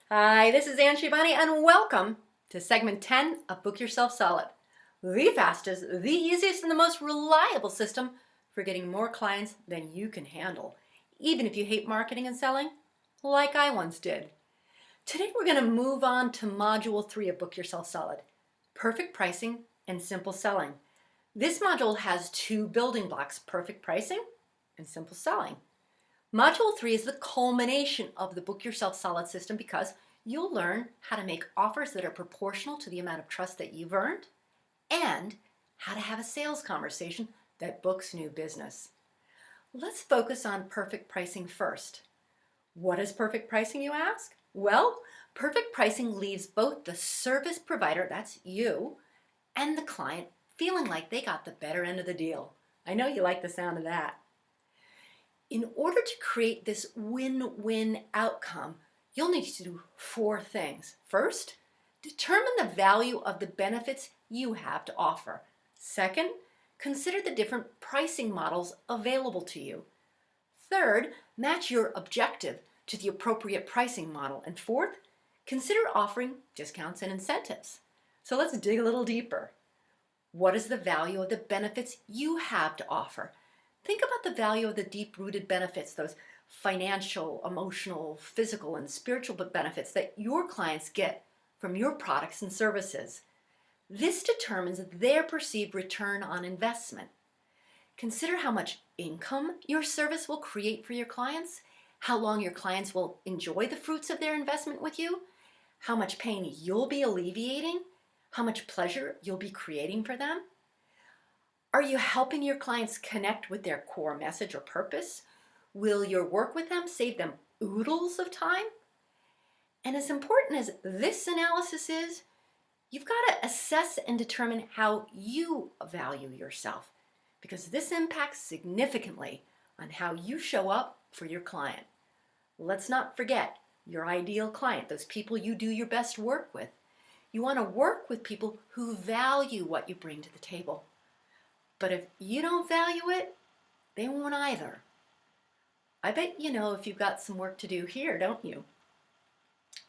Hi, this is Ann Shivani, and welcome to segment 10 of Book Yourself Solid, the fastest, the easiest, and the most reliable system for getting more clients than you can handle, even if you hate marketing and selling, like I once did. Today we're going to move on to Module 3 of Book Yourself Solid, Perfect Pricing and Simple Selling. This module has two building blocks, perfect pricing and simple selling. Module 3 is the culmination of the Book Yourself Solid system because you'll learn how to make offers that are proportional to the amount of trust that you've earned and how to have a sales conversation that books new business. Let's focus on perfect pricing first. What is perfect pricing, you ask? Well, perfect pricing leaves both the service provider, that's you, and the client feeling like they got the better end of the deal. I know you like the sound of that. In order to create this win-win outcome, you'll need to do four things. First, determine the value of the benefits you have to offer. Second, consider the different pricing models available to you. Third, match your objective to the appropriate pricing model. And fourth, consider offering discounts and incentives. So let's dig a little deeper. What is the value of the benefits you have to offer? Think about the value of the deep-rooted benefits, those financial, emotional, physical, and spiritual benefits that your clients get from your products and services. This determines their perceived return on investment. Consider how much income your service will create for your clients, how long your clients will enjoy the fruits of their investment with you, how much pain you'll be alleviating, how much pleasure you'll be creating for them. Are you helping your clients connect with their core message or purpose? Will your work with them save them oodles of time? And as important as this analysis is, you've got to assess and determine how you value yourself, because this impacts significantly on how you show up for your client. Let's not forget your ideal client, those people you do your best work with. You want to work with people who value what you bring to the table. But if you don't value it, they won't either. I bet you know if you've got some work to do here, don't you?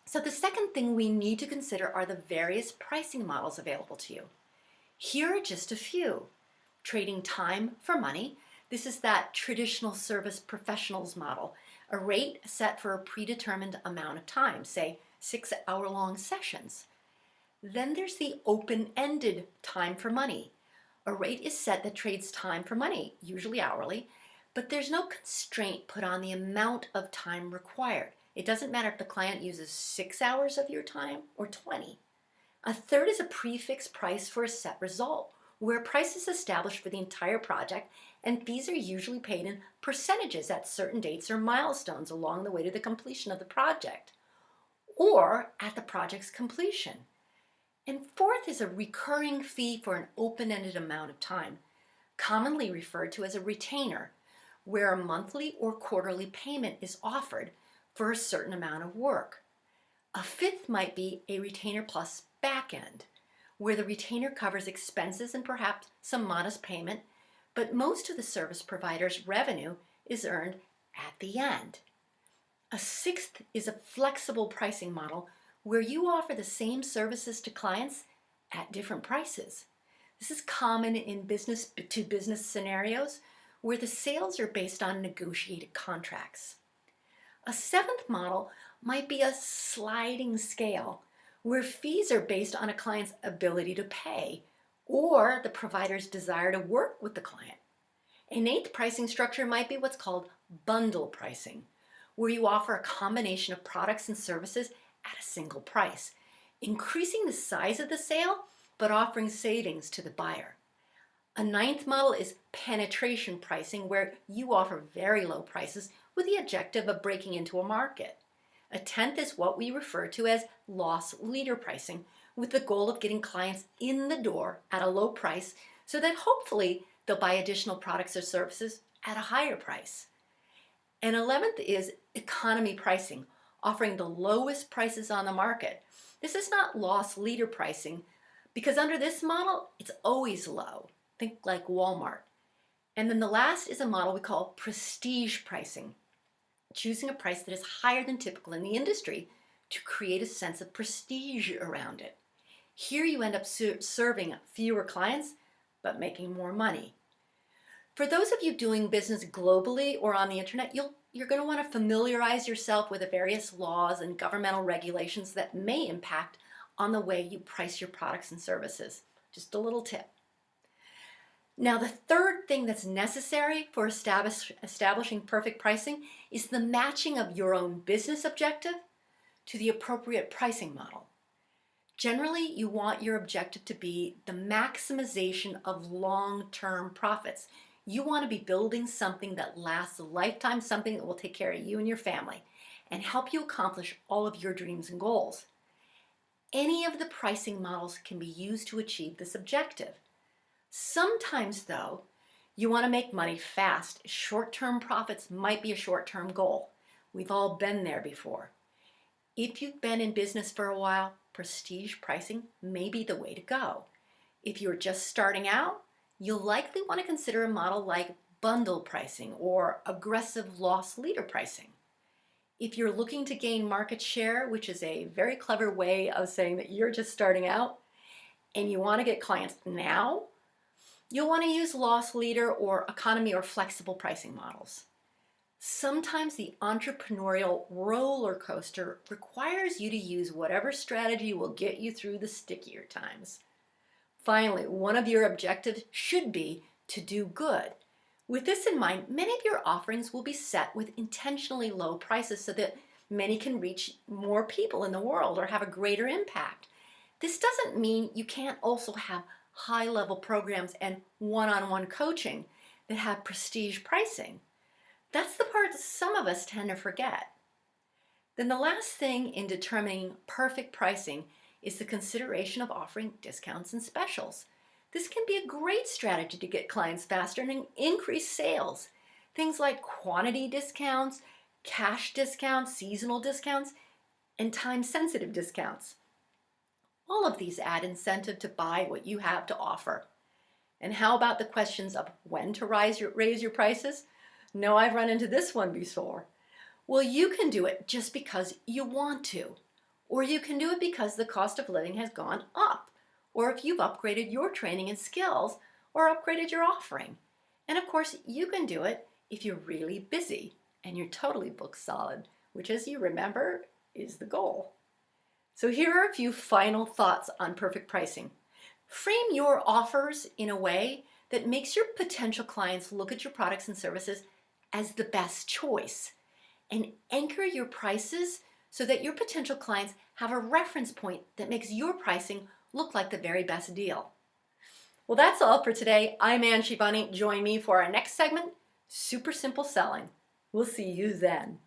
So the second thing we need to consider are the various pricing models available to you. Here are just a few. Trading time for money. This is that traditional service professionals model. A rate set for a predetermined amount of time, say 6-hour-long sessions. Then there's the open-ended time for money. A rate is set that trades time for money, usually hourly, but there's no constraint put on the amount of time required. It doesn't matter if the client uses 6 hours of your time or 20. A third is a prefix price for a set result, where a price is established for the entire project and fees are usually paid in percentages at certain dates or milestones along the way to the completion of the project, or at the project's completion. And fourth is a recurring fee for an open-ended amount of time, commonly referred to as a retainer, where a monthly or quarterly payment is offered for a certain amount of work. A fifth might be a retainer plus back-end, where the retainer covers expenses and perhaps some modest payment, but most of the service provider's revenue is earned at the end. A sixth is a flexible pricing model where you offer the same services to clients at different prices. This is common in business-to-business scenarios where the sales are based on negotiated contracts. A seventh model might be a sliding scale where fees are based on a client's ability to pay or the provider's desire to work with the client. An eighth pricing structure might be what's called bundle pricing, where you offer a combination of products and services at a single price, increasing the size of the sale, but offering savings to the buyer. A ninth model is penetration pricing, where you offer very low prices with the objective of breaking into a market. A 10th is what we refer to as loss leader pricing, with the goal of getting clients in the door at a low price so that hopefully they'll buy additional products or services at a higher price. And 11th is economy pricing, offering the lowest prices on the market. This is not loss leader pricing because under this model, it's always low. Think like Walmart. And then the last is a model we call prestige pricing, choosing a price that is higher than typical in the industry to create a sense of prestige around it. Here you end up serving fewer clients, but making more money. For those of you doing business globally or on the internet, you're going to want to familiarize yourself with the various laws and governmental regulations that may impact on the way you price your products and services. Just a little tip. Now, the third thing that's necessary for establishing perfect pricing is the matching of your own business objective to the appropriate pricing model. Generally, you want your objective to be the maximization of long-term profits. You want to be building something that lasts a lifetime, something that will take care of you and your family and help you accomplish all of your dreams and goals. Any of the pricing models can be used to achieve this objective. Sometimes, though, you want to make money fast. Short-term profits might be a short-term goal. We've all been there before. If you've been in business for a while, prestige pricing may be the way to go. If you're just starting out, you'll likely want to consider a model like bundle pricing or aggressive loss leader pricing. If you're looking to gain market share, which is a very clever way of saying that you're just starting out, and you want to get clients now, you'll want to use loss leader or economy or flexible pricing models. Sometimes the entrepreneurial roller coaster requires you to use whatever strategy will get you through the stickier times. Finally, one of your objectives should be to do good. With this in mind, many of your offerings will be set with intentionally low prices so that many can reach more people in the world or have a greater impact. This doesn't mean you can't also have high-level programs and one-on-one coaching that have prestige pricing. That's the part that some of us tend to forget. Then the last thing in determining perfect pricing is the consideration of offering discounts and specials. This can be a great strategy to get clients faster and increase sales. Things like quantity discounts, cash discounts, seasonal discounts, and time-sensitive discounts. All of these add incentive to buy what you have to offer. And how about the questions of when to raise your prices? No, I've run into this one before. Well, you can do it just because you want to, or you can do it because the cost of living has gone up, or if you've upgraded your training and skills, or upgraded your offering. And of course, you can do it if you're really busy and you're totally booked solid, which, as you remember, is the goal. So here are a few final thoughts on perfect pricing. Frame your offers in a way that makes your potential clients look at your products and services as the best choice, and anchor your prices so that your potential clients have a reference point that makes your pricing look like the very best deal. Well, that's all for today. I'm Ann Shivani. Join me for our next segment, Super Simple Selling. We'll see you then.